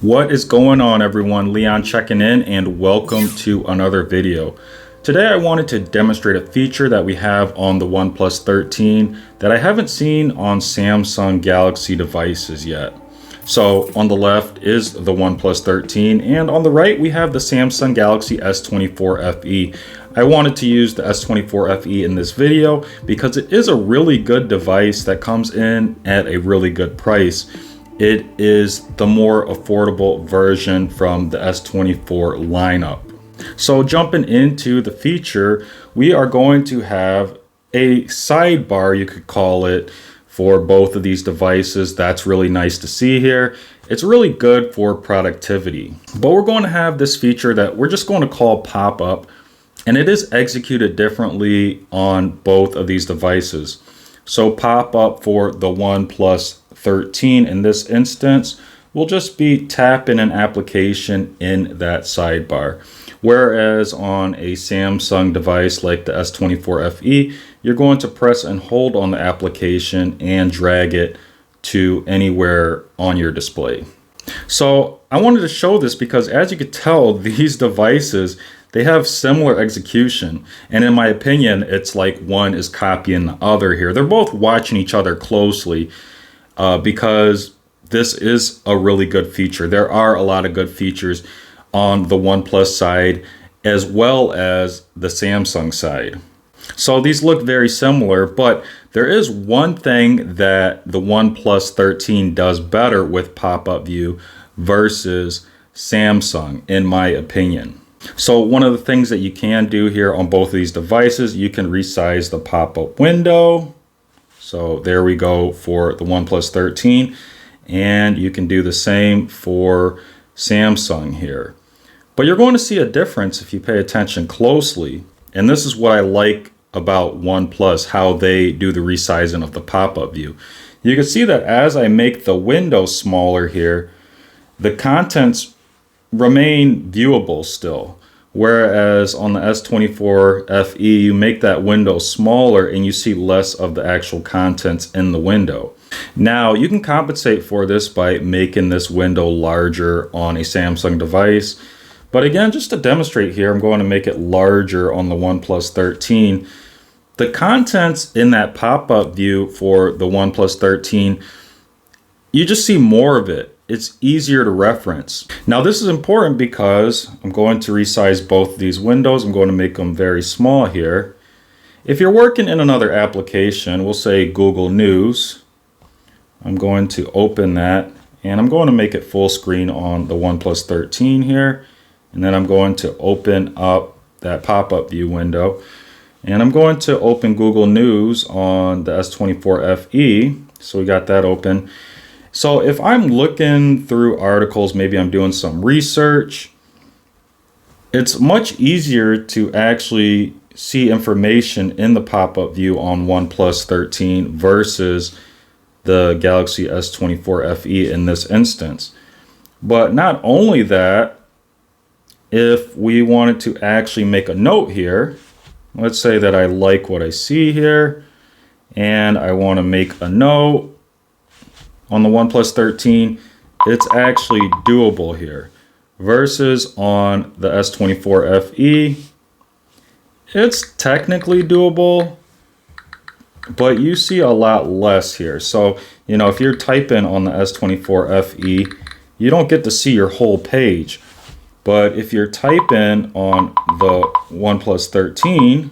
What is going on, everyone? Leon checking in, and welcome to another video. Today I wanted to demonstrate a feature that we have on the OnePlus 13 that I haven't seen on Samsung Galaxy devices yet. So on the left is the OnePlus 13, and on the right we have the Samsung Galaxy S24 FE. I wanted to use the S24 FE in this video because it is a really good device that comes in at a really good price. It is the more affordable version from the S24 lineup. So jumping into the feature, we are going to have a sidebar, you could call it, for both of these devices. That's really nice to see here. It's really good for productivity. But we're going to have this feature that we're just going to call pop-up, and it is executed differently on both of these devices. So pop-up for the OnePlus 13 in this instance will just be tapping an application in that sidebar. Whereas on a Samsung device like the S24 FE, you're going to press and hold on the application and drag it to anywhere on your display. So I wanted to show this because, as you could tell, these devices, they have similar execution. And in my opinion, it's like one is copying the other here. They're both watching each other closely because this is a really good feature. There are a lot of good features on the OnePlus side as well as the Samsung side. So these look very similar, but there is one thing that the OnePlus 13 does better with pop-up view versus Samsung, in my opinion. So one of the things that you can do here on both of these devices, you can resize the pop-up window. So there we go for the OnePlus 13, and you can do the same for Samsung here. But you're going to see a difference if you pay attention closely. And this is what I like about OnePlus, how they do the resizing of the pop-up view. You can see that as I make the window smaller here, the contents remain viewable still. Whereas on the S24 FE, you make that window smaller and you see less of the actual contents in the window. Now, you can compensate for this by making this window larger on a Samsung device. But again, just to demonstrate here, I'm going to make it larger on the OnePlus 13. The contents in that pop-up view for the OnePlus 13, you just see more of it. It's easier to reference. Now this is important because I'm going to resize both of these windows. I'm going to make them very small here. If you're working in another application, we'll say Google News, I'm going to open that and I'm going to make it full screen on the OnePlus 13 here. And then I'm going to open up that pop-up view window. And I'm going to open Google News on the S24 FE. So we got that open. So if I'm looking through articles, maybe I'm doing some research, it's much easier to actually see information in the pop-up view on OnePlus 13 versus the Galaxy S24 FE in this instance. But not only that, if we wanted to actually make a note here, let's say that I like what I see here and I want to make a note on the OnePlus 13, it's actually doable here versus on the S24 FE. It's technically doable, but you see a lot less here. So, you know, if you're typing on the S24 FE, you don't get to see your whole page. But if you're typing on the OnePlus 13,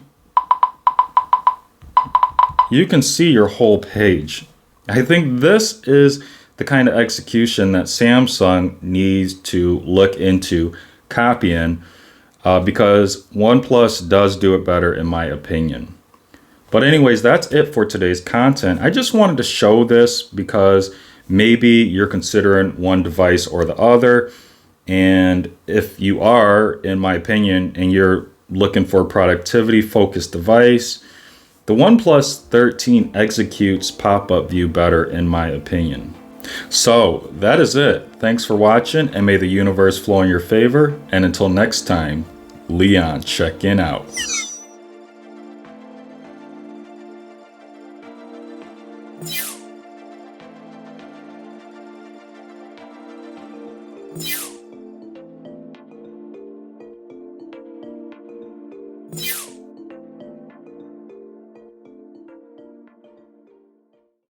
you can see your whole page. I think this is the kind of execution that Samsung needs to look into copying because OnePlus does do it better in my opinion. But anyways, that's it for today's content. I just wanted to show this because maybe you're considering one device or the other. And if you are, in my opinion, and you're looking for a productivity focused device, the OnePlus 13 executes pop-up view better in my opinion. So that is it. Thanks for watching, and may the universe flow in your favor. And until next time, Leon checking out. you